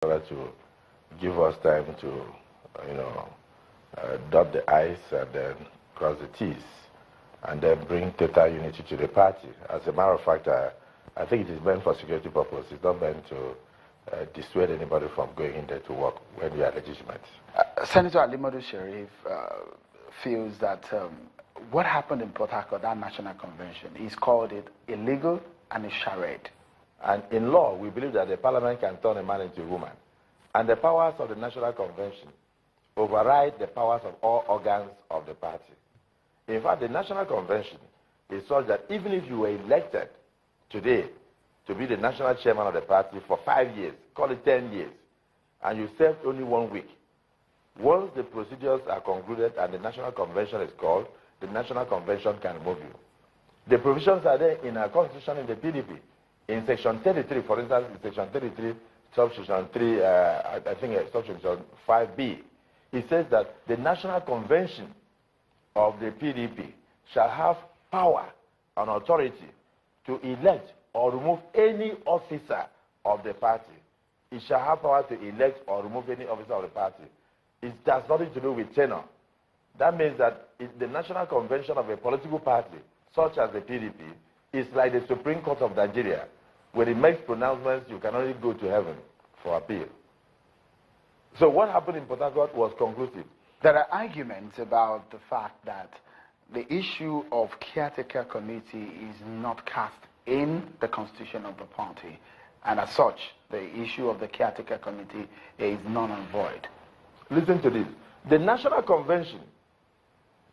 in order to give us time to, dot the I's and then cross the T's, and then bring total unity to the party. As a matter of fact, I think it is meant for security purposes. It's not meant to dissuade anybody from going in there to work when they are legitimate. Senator Alimadu Sheriff feels that what happened in Port Harcourt, that national convention, he's called it illegal and a charade. And in law, we believe that the parliament can turn a man into a woman. And the powers of the national convention override the powers of all organs of the party. In fact, the national convention is such that even if you were elected today to be the national chairman of the party for 5 years, call it 10 years, and you served only 1 week, once the procedures are concluded and the national convention is called, the national convention can remove you. The provisions are there in our constitution in the PDP. In section 33, for instance, in section 33, subsection 3, I think subsection 5B, it says that the national convention of the PDP shall have power and authority to elect or remove any officer of the party. It shall have power to elect or remove any officer of the party. It has nothing to do with tenure. That means that the national convention of a political party, such as the PDP, is like the Supreme Court of Nigeria. When it makes pronouncements, you can only go to heaven for appeal. So what happened in Port Harcourt was conclusive. There are arguments about the fact that the issue of caretaker committee is not cast in the constitution of the party, and as such, the issue of the caretaker committee is null and void. Listen to this. The National Convention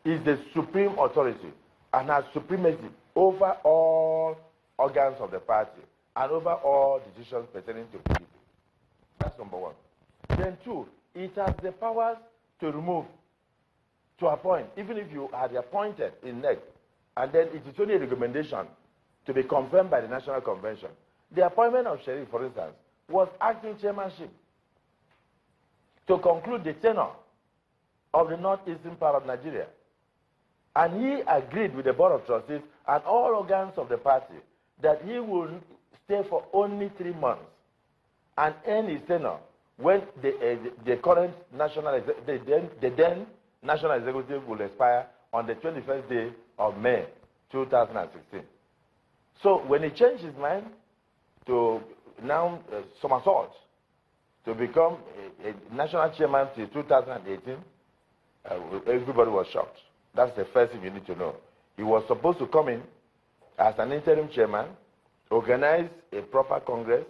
is the supreme authority and has supremacy over all organs of the party and over all decisions pertaining to PDP. That's number one. Then two, it has the powers to remove, to appoint, even if you had appointed in NEC, and then it is only a recommendation to be confirmed by the National Convention. The appointment of Sheriff, for instance, was acting chairmanship to conclude the tenure of the northeastern part of Nigeria. And he agreed with the Board of Trustees and all organs of the party that he would stay for only 3 months and end his tenure when the current national, the then national executive will expire on the 21st day of May 2016. So when he changed his mind to now somersault to become a national chairman till 2018, everybody was shocked. That's the first thing you need to know. He was supposed to come in as an interim chairman, organize a proper congress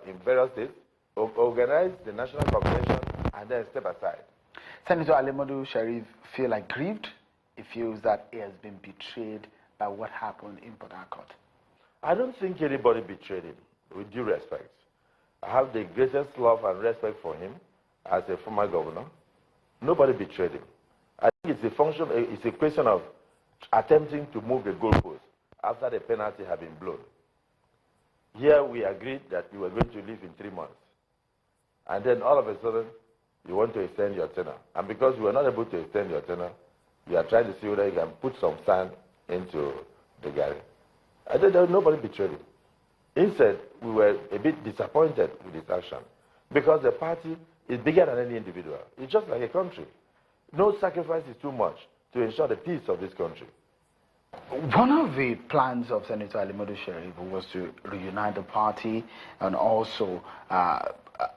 in various states, organize the national convention, and then step aside. Senator Alimadu Sheriff feel aggrieved. He feels that he has been betrayed by what happened in Port Harcourt. I don't think anybody betrayed him, with due respect. I have the greatest love and respect for him as a former governor. Nobody betrayed him. I think it's a question of attempting to move the goalpost after the penalty had been blown. Here we agreed that you were going to leave in 3 months. And then all of a sudden, you want to extend your tenure. And because you were not able to extend your tenure, you are trying to see whether you can put some sand into the galley. I don't know, nobody betrayed him. Instead, we were a bit disappointed with his action because the party is bigger than any individual. It's just like a country. No sacrifice is too much to ensure the peace of this country. One of the plans of Senator Alimadu Sheriff was to reunite the party and also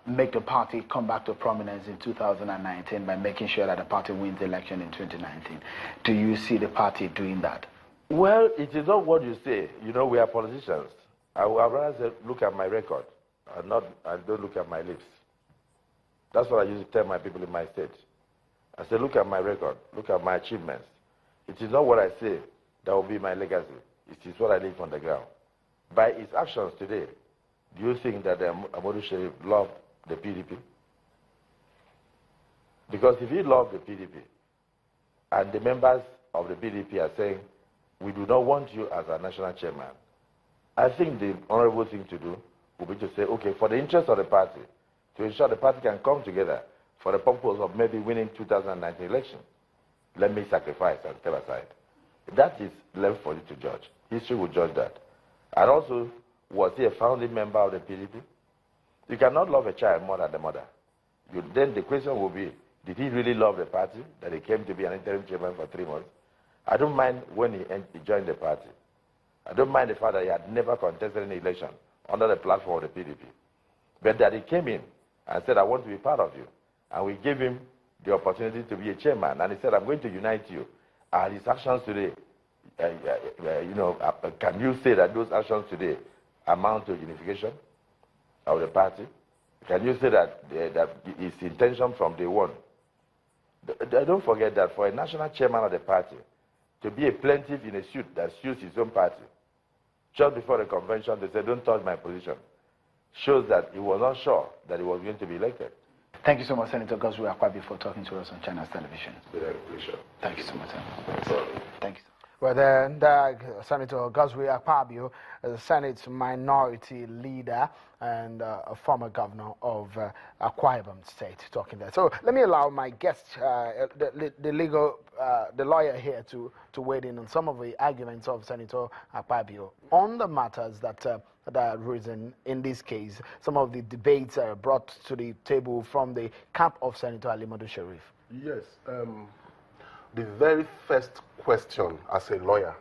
make the party come back to prominence in 2019 by making sure that the party wins the election in 2019. Do you see the party doing that? Well, it is not what you say. You know, we are politicians. I would rather say, look at my record and don't look at my lips. That's what I used to tell my people in my state. I say, look at my record, look at my achievements. It is not what I say that will be my legacy. It is what I leave on the ground. By his actions today, do you think that Alimadu Sheriff loved the PDP? Because if he loved the PDP, and the members of the PDP are saying, we do not want you as our national chairman, I think the honorable thing to do would be to say, okay, for the interest of the party, to ensure the party can come together for the purpose of maybe winning 2019 election, let me sacrifice and step aside. That is left for you to judge. History will judge that. And also, was he a founding member of the PDP? You cannot love a child more than the mother. Then the question will be, did he really love the party that he came to be an interim chairman for 3 months? I don't mind when he joined the party. I don't mind the fact that he had never contested any election under the platform of the PDP. But that he came in and said, I want to be part of you. And we gave him the opportunity to be a chairman. And he said, I'm going to unite you. And his actions today, can you say that those actions today amount to unification of the party? Can you say that his intention from day one? Don't forget that for a national chairman of the party to be a plaintiff in a suit that sues his own party, just before the convention, they said, don't touch my position, shows that he was not sure that he was going to be elected. Thank you so much, Senator Godswill Akpabio, for talking to us on Channels Television. It's been a pleasure. Thank you so much, Senator. Thank you. Well, then, Senator Godswill Akpabio, the Senate's minority leader and a former governor of Akwa Ibom State, talking there. So let me allow my guest, the lawyer here, to weigh in on some of the arguments of Senator Akpabio on the matters that are risen in this case, some of the debates brought to the table from the camp of Senator Alimadu Sheriff. Yes. The very first question as a lawyer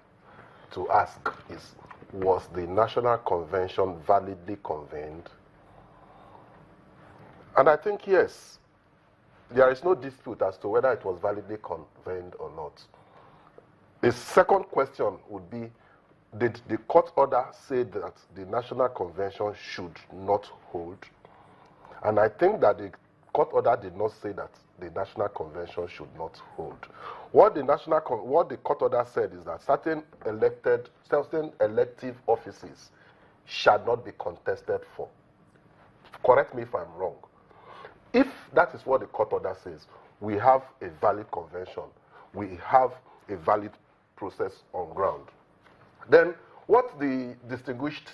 to ask is, was the National Convention validly convened? And I think yes. There is no dispute as to whether it was validly convened or not. The second question would be, did the court order say that the National Convention should not hold? And I think that the court order did not say that the National Convention should not hold. What the court order said is that certain elective offices shall not be contested for. Correct me if I'm wrong. If that is what the court order says, we have a valid convention, we have a valid process on ground. Then what the distinguished